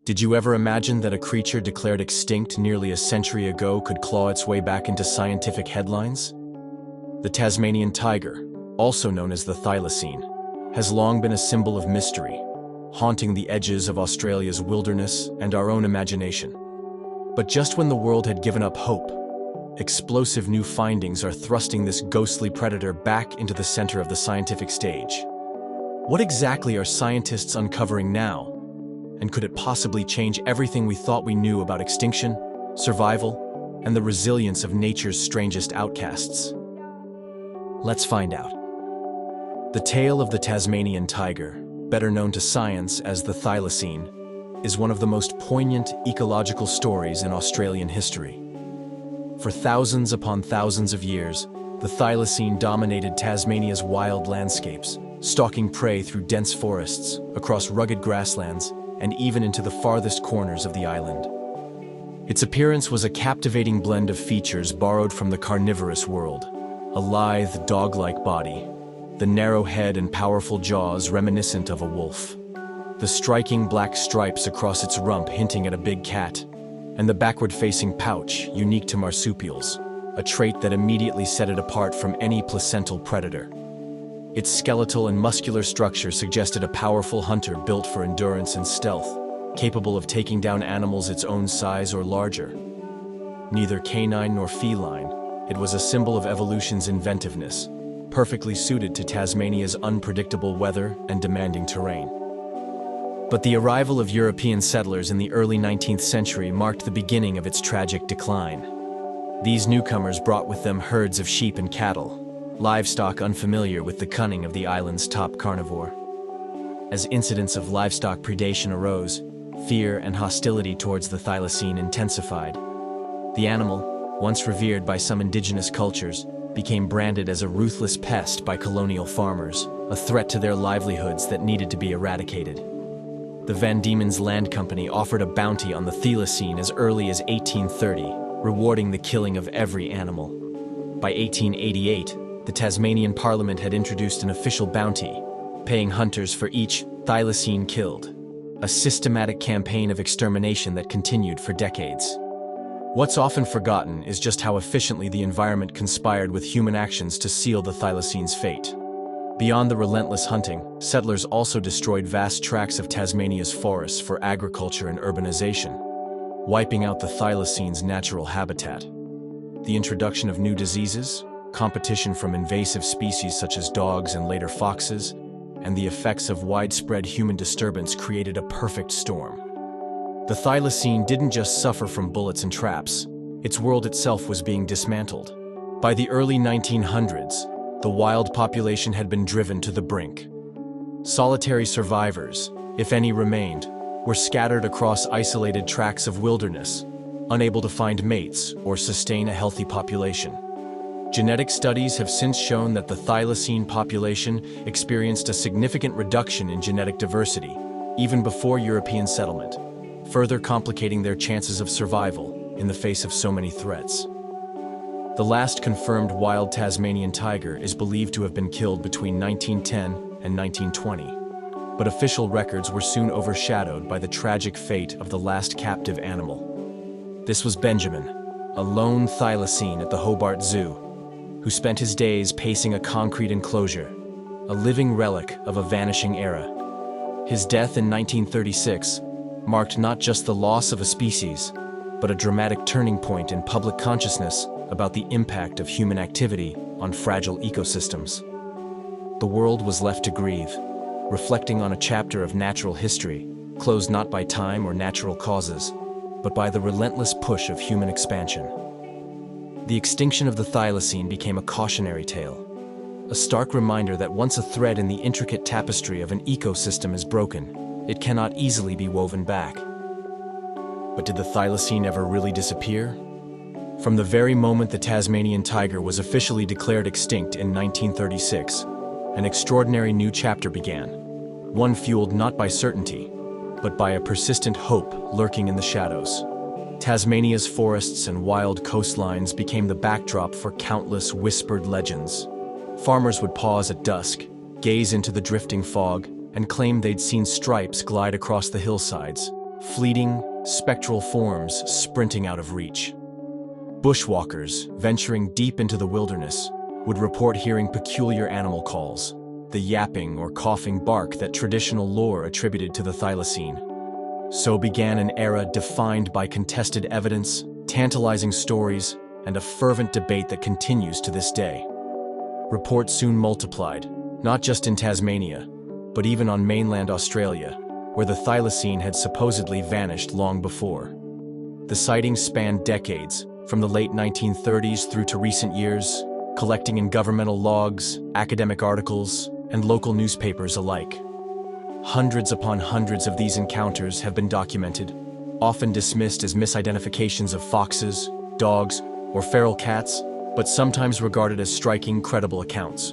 Did you ever imagine that a creature declared extinct nearly a century ago could claw its way back into scientific headlines? The Tasmanian tiger, also known as the thylacine, has long been a symbol of mystery, haunting the edges of Australia's wilderness and our own imagination. But just when the world had given up hope, explosive new findings are thrusting this ghostly predator back into the center of the scientific stage. What exactly are scientists uncovering now? And could it possibly change everything we thought we knew about extinction, survival, and the resilience of nature's strangest outcasts? Let's find out. The tale of the Tasmanian tiger, better known to science as the thylacine, is one of the most poignant ecological stories in Australian history. For thousands upon thousands of years, the thylacine dominated Tasmania's wild landscapes, stalking prey through dense forests, across rugged grasslands, and even into the farthest corners of the island. Its appearance was a captivating blend of features borrowed from the carnivorous world: a lithe, dog-like body, the narrow head and powerful jaws reminiscent of a wolf, the striking black stripes across its rump hinting at a big cat, and the backward-facing pouch unique to marsupials, a trait that immediately set it apart from any placental predator. Its skeletal and muscular structure suggested a powerful hunter built for endurance and stealth, capable of taking down animals its own size or larger. Neither canine nor feline, it was a symbol of evolution's inventiveness, perfectly suited to Tasmania's unpredictable weather and demanding terrain. But the arrival of European settlers in the early 19th century marked the beginning of its tragic decline. These newcomers brought with them herds of sheep and cattle, livestock unfamiliar with the cunning of the island's top carnivore. As incidents of livestock predation arose, fear and hostility towards the thylacine intensified. The animal, once revered by some indigenous cultures, became branded as a ruthless pest by colonial farmers, a threat to their livelihoods that needed to be eradicated. The Van Diemen's Land Company offered a bounty on the thylacine as early as 1830, rewarding the killing of every animal. By 1888, the Tasmanian Parliament had introduced an official bounty, paying hunters for each thylacine killed, a systematic campaign of extermination that continued for decades. What's often forgotten is just how efficiently the environment conspired with human actions to seal the thylacine's fate. Beyond the relentless hunting, settlers also destroyed vast tracts of Tasmania's forests for agriculture and urbanization, wiping out the thylacine's natural habitat. The introduction of new diseases, competition from invasive species such as dogs and later foxes, and the effects of widespread human disturbance created a perfect storm. The thylacine didn't just suffer from bullets and traps, its world itself was being dismantled. By the early 1900s, the wild population had been driven to the brink. Solitary survivors, if any remained, were scattered across isolated tracts of wilderness, unable to find mates or sustain a healthy population. Genetic studies have since shown that the thylacine population experienced a significant reduction in genetic diversity, even before European settlement, further complicating their chances of survival in the face of so many threats. The last confirmed wild Tasmanian tiger is believed to have been killed between 1910 and 1920, but official records were soon overshadowed by the tragic fate of the last captive animal. This was Benjamin, a lone thylacine at the Hobart Zoo, who spent his days pacing a concrete enclosure, a living relic of a vanishing era. His death in 1936 marked not just the loss of a species, but a dramatic turning point in public consciousness about the impact of human activity on fragile ecosystems. The world was left to grieve, reflecting on a chapter of natural history, closed not by time or natural causes, but by the relentless push of human expansion. The extinction of the thylacine became a cautionary tale, a stark reminder that once a thread in the intricate tapestry of an ecosystem is broken, it cannot easily be woven back. But did the thylacine ever really disappear? From the very moment the Tasmanian tiger was officially declared extinct in 1936, an extraordinary new chapter began, one fueled not by certainty, but by a persistent hope lurking in the shadows. Tasmania's forests and wild coastlines became the backdrop for countless whispered legends. Farmers would pause at dusk, gaze into the drifting fog, and claim they'd seen stripes glide across the hillsides, fleeting, spectral forms sprinting out of reach. Bushwalkers, venturing deep into the wilderness, would report hearing peculiar animal calls, the yapping or coughing bark that traditional lore attributed to the thylacine. So began an era defined by contested evidence, tantalizing stories, and a fervent debate that continues to this day. Reports soon multiplied, not just in Tasmania, but even on mainland Australia, where the thylacine had supposedly vanished long before. The sightings spanned decades, from the late 1930s through to recent years, collecting in governmental logs, academic articles, and local newspapers alike. Hundreds upon hundreds of these encounters have been documented, often dismissed as misidentifications of foxes, dogs, or feral cats, but sometimes regarded as striking, credible accounts.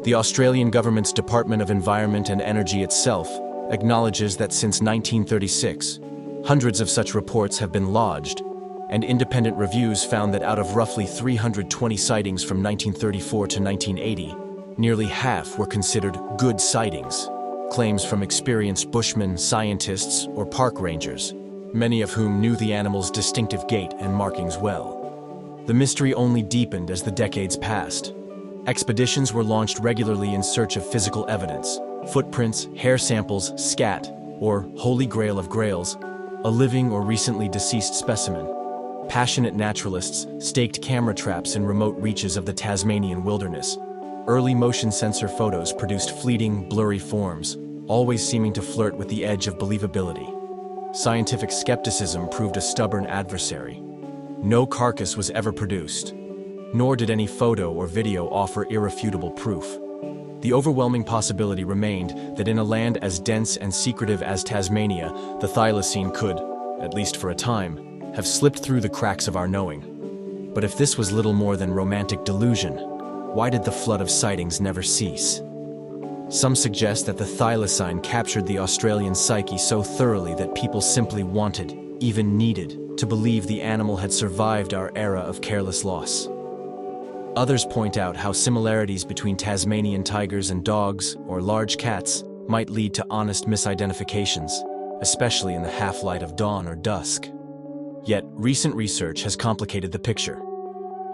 The Australian government's Department of Environment and Energy itself acknowledges that since 1936, hundreds of such reports have been lodged, and independent reviews found that out of roughly 320 sightings from 1934 to 1980, nearly half were considered good sightings, claims from experienced bushmen, scientists, or park rangers, many of whom knew the animal's distinctive gait and markings well. The mystery only deepened as the decades passed. Expeditions were launched regularly in search of physical evidence, footprints, hair samples, scat, or holy grail of grails, a living or recently deceased specimen. Passionate naturalists staked camera traps in remote reaches of the Tasmanian wilderness. Early motion sensor photos produced fleeting, blurry forms, always seeming to flirt with the edge of believability. Scientific skepticism proved a stubborn adversary. No carcass was ever produced, nor did any photo or video offer irrefutable proof. The overwhelming possibility remained that in a land as dense and secretive as Tasmania, the thylacine could, at least for a time, have slipped through the cracks of our knowing. But if this was little more than romantic delusion, why did the flood of sightings never cease? Some suggest that the thylacine captured the Australian psyche so thoroughly that people simply wanted, even needed, to believe the animal had survived our era of careless loss. Others point out how similarities between Tasmanian tigers and dogs, or large cats, might lead to honest misidentifications, especially in the half-light of dawn or dusk. Yet, recent research has complicated the picture.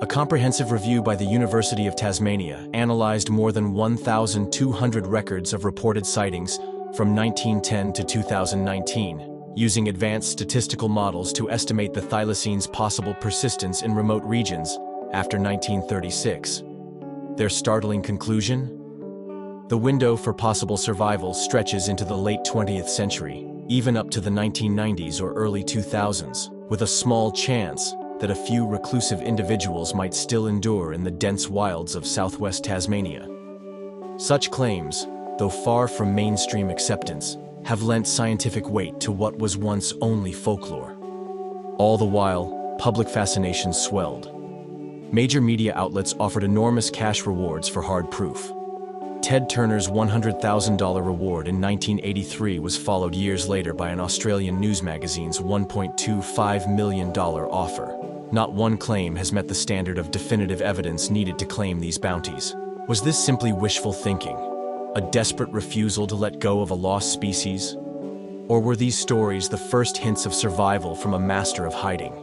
A comprehensive review by the University of Tasmania analyzed more than 1,200 records of reported sightings from 1910 to 2019, using advanced statistical models to estimate the thylacine's possible persistence in remote regions after 1936. Their startling conclusion? The window for possible survival stretches into the late 20th century, even up to the 1990s or early 2000s, with a small chance that a few reclusive individuals might still endure in the dense wilds of southwest Tasmania. Such claims, though far from mainstream acceptance, have lent scientific weight to what was once only folklore. All the while, public fascination swelled. Major media outlets offered enormous cash rewards for hard proof. Ted Turner's $100,000 reward in 1983 was followed years later by an Australian news magazine's $1.25 million offer. Not one claim has met the standard of definitive evidence needed to claim these bounties. Was this simply wishful thinking? A desperate refusal to let go of a lost species? Or were these stories the first hints of survival from a master of hiding?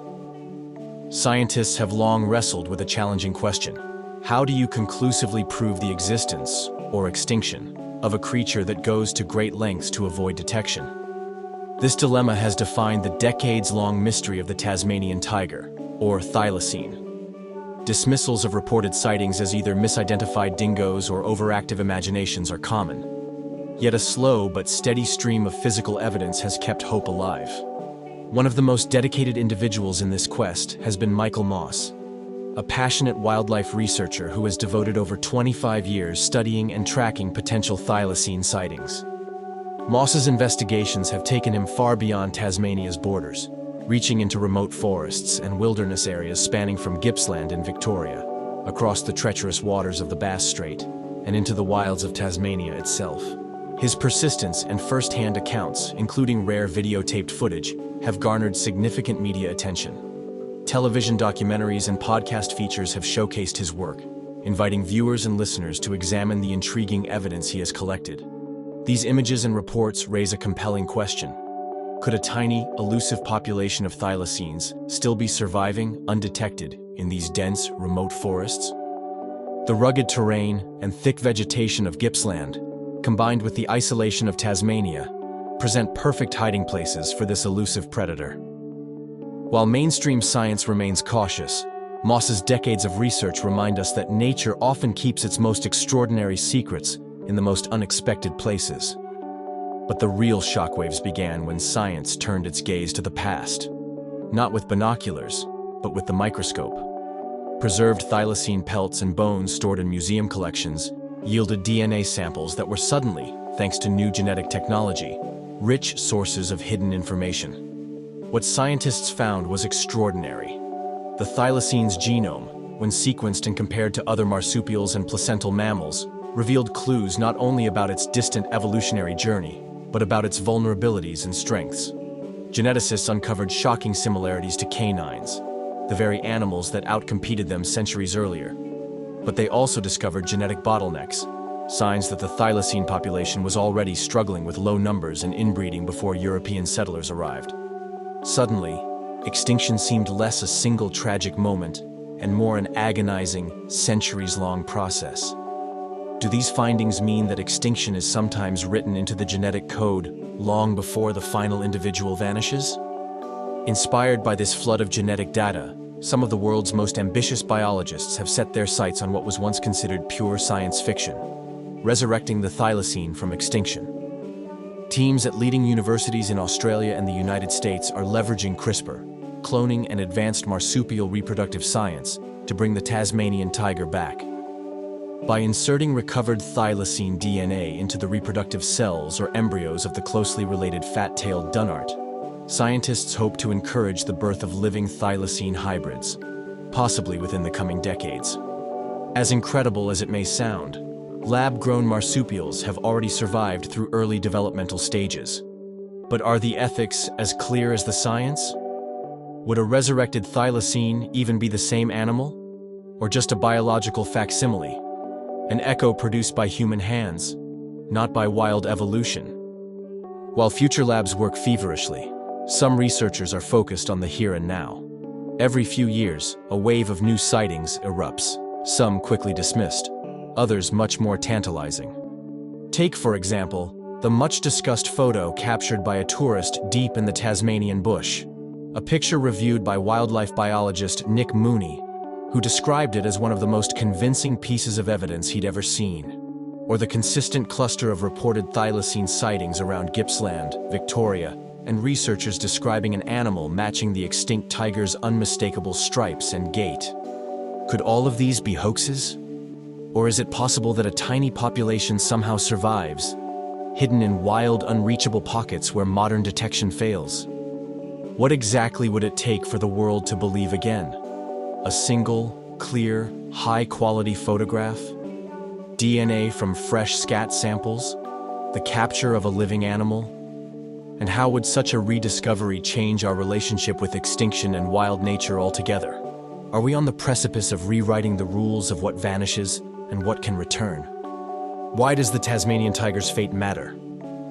Scientists have long wrestled with a challenging question. How do you conclusively prove the existence, or extinction, of a creature that goes to great lengths to avoid detection? This dilemma has defined the decades-long mystery of the Tasmanian tiger, or thylacine. Dismissals of reported sightings as either misidentified dingoes or overactive imaginations are common. Yet a slow but steady stream of physical evidence has kept hope alive. One of the most dedicated individuals in this quest has been Michael Moss, a passionate wildlife researcher who has devoted over 25 years studying and tracking potential thylacine sightings. Moss's investigations have taken him far beyond Tasmania's borders, reaching into remote forests and wilderness areas spanning from Gippsland in Victoria, across the treacherous waters of the Bass Strait, and into the wilds of Tasmania itself. His persistence and first-hand accounts, including rare videotaped footage, have garnered significant media attention. Television documentaries and podcast features have showcased his work, inviting viewers and listeners to examine the intriguing evidence he has collected. These images and reports raise a compelling question. Could a tiny, elusive population of thylacines still be surviving undetected in these dense, remote forests? The rugged terrain and thick vegetation of Gippsland, combined with the isolation of Tasmania, present perfect hiding places for this elusive predator. While mainstream science remains cautious, Moss's decades of research remind us that nature often keeps its most extraordinary secrets in the most unexpected places. But the real shockwaves began when science turned its gaze to the past. Not with binoculars, but with the microscope. Preserved thylacine pelts and bones stored in museum collections yielded DNA samples that were suddenly, thanks to new genetic technology, rich sources of hidden information. What scientists found was extraordinary. The thylacine's genome, when sequenced and compared to other marsupials and placental mammals, revealed clues not only about its distant evolutionary journey, but about its vulnerabilities and strengths. Geneticists uncovered shocking similarities to canines, the very animals that outcompeted them centuries earlier. But they also discovered genetic bottlenecks, signs that the thylacine population was already struggling with low numbers and inbreeding before European settlers arrived. Suddenly, extinction seemed less a single tragic moment and more an agonizing, centuries-long process. Do these findings mean that extinction is sometimes written into the genetic code long before the final individual vanishes? Inspired by this flood of genetic data, some of the world's most ambitious biologists have set their sights on what was once considered pure science fiction, resurrecting the thylacine from extinction. Teams at leading universities in Australia and the United States are leveraging CRISPR, cloning and advanced marsupial reproductive science to bring the Tasmanian tiger back. By inserting recovered thylacine DNA into the reproductive cells or embryos of the closely related fat-tailed dunnart, scientists hope to encourage the birth of living thylacine hybrids, possibly within the coming decades. As incredible as it may sound, lab-grown marsupials have already survived through early developmental stages. But are the ethics as clear as the science? Would a resurrected thylacine even be the same animal? Or just a biological facsimile? An echo produced by human hands, not by wild evolution. While future labs work feverishly, some researchers are focused on the here and now. Every few years, a wave of new sightings erupts, some quickly dismissed, others much more tantalizing. Take, for example, the much-discussed photo captured by a tourist deep in the Tasmanian bush, a picture reviewed by wildlife biologist Nick Mooney, who described it as one of the most convincing pieces of evidence he'd ever seen. Or the consistent cluster of reported thylacine sightings around Gippsland, Victoria, and researchers describing an animal matching the extinct tiger's unmistakable stripes and gait. Could all of these be hoaxes? Or is it possible that a tiny population somehow survives, hidden in wild, unreachable pockets where modern detection fails? What exactly would it take for the world to believe again? A single, clear, high-quality photograph? DNA from fresh scat samples? The capture of a living animal? And how would such a rediscovery change our relationship with extinction and wild nature altogether? Are we on the precipice of rewriting the rules of what vanishes and what can return? Why does the Tasmanian tiger's fate matter?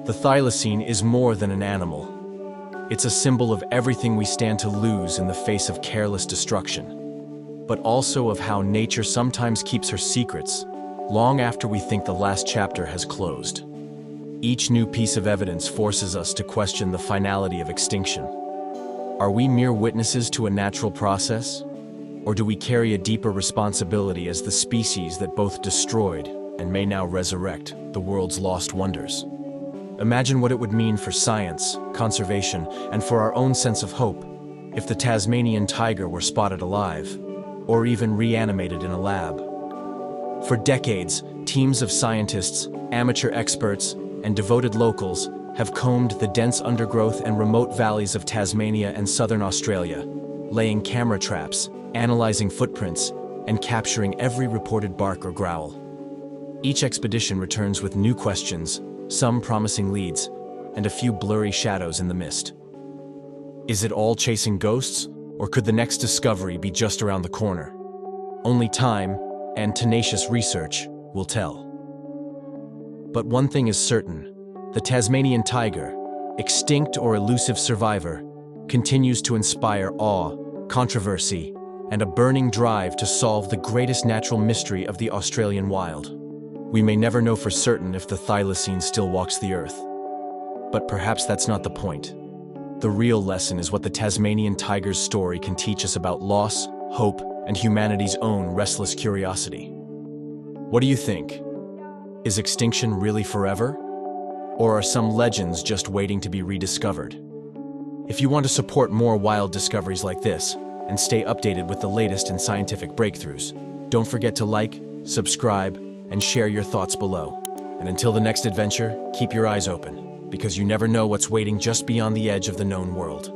The thylacine is more than an animal. It's a symbol of everything we stand to lose in the face of careless destruction, but also of how nature sometimes keeps her secrets long after we think the last chapter has closed. Each new piece of evidence forces us to question the finality of extinction. Are we mere witnesses to a natural process? Or do we carry a deeper responsibility as the species that both destroyed and may now resurrect the world's lost wonders? Imagine what it would mean for science, conservation, and for our own sense of hope if the Tasmanian tiger were spotted alive, or even reanimated in a lab. For decades, teams of scientists, amateur experts, and devoted locals have combed the dense undergrowth and remote valleys of Tasmania and southern Australia, laying camera traps, analyzing footprints, and capturing every reported bark or growl. Each expedition returns with new questions, some promising leads, and a few blurry shadows in the mist. Is it all chasing ghosts, or could the next discovery be just around the corner? Only time and tenacious research will tell. But one thing is certain: the Tasmanian tiger, extinct or elusive survivor, continues to inspire awe, controversy, and a burning drive to solve the greatest natural mystery of the Australian wild. We may never know for certain if the thylacine still walks the earth. But perhaps that's not the point. The real lesson is what the Tasmanian tiger's story can teach us about loss, hope, and humanity's own restless curiosity. What do you think? Is extinction really forever? Or are some legends just waiting to be rediscovered? If you want to support more wild discoveries like this, and stay updated with the latest in scientific breakthroughs, don't forget to like, subscribe, and share your thoughts below. And until the next adventure, keep your eyes open, because you never know what's waiting just beyond the edge of the known world.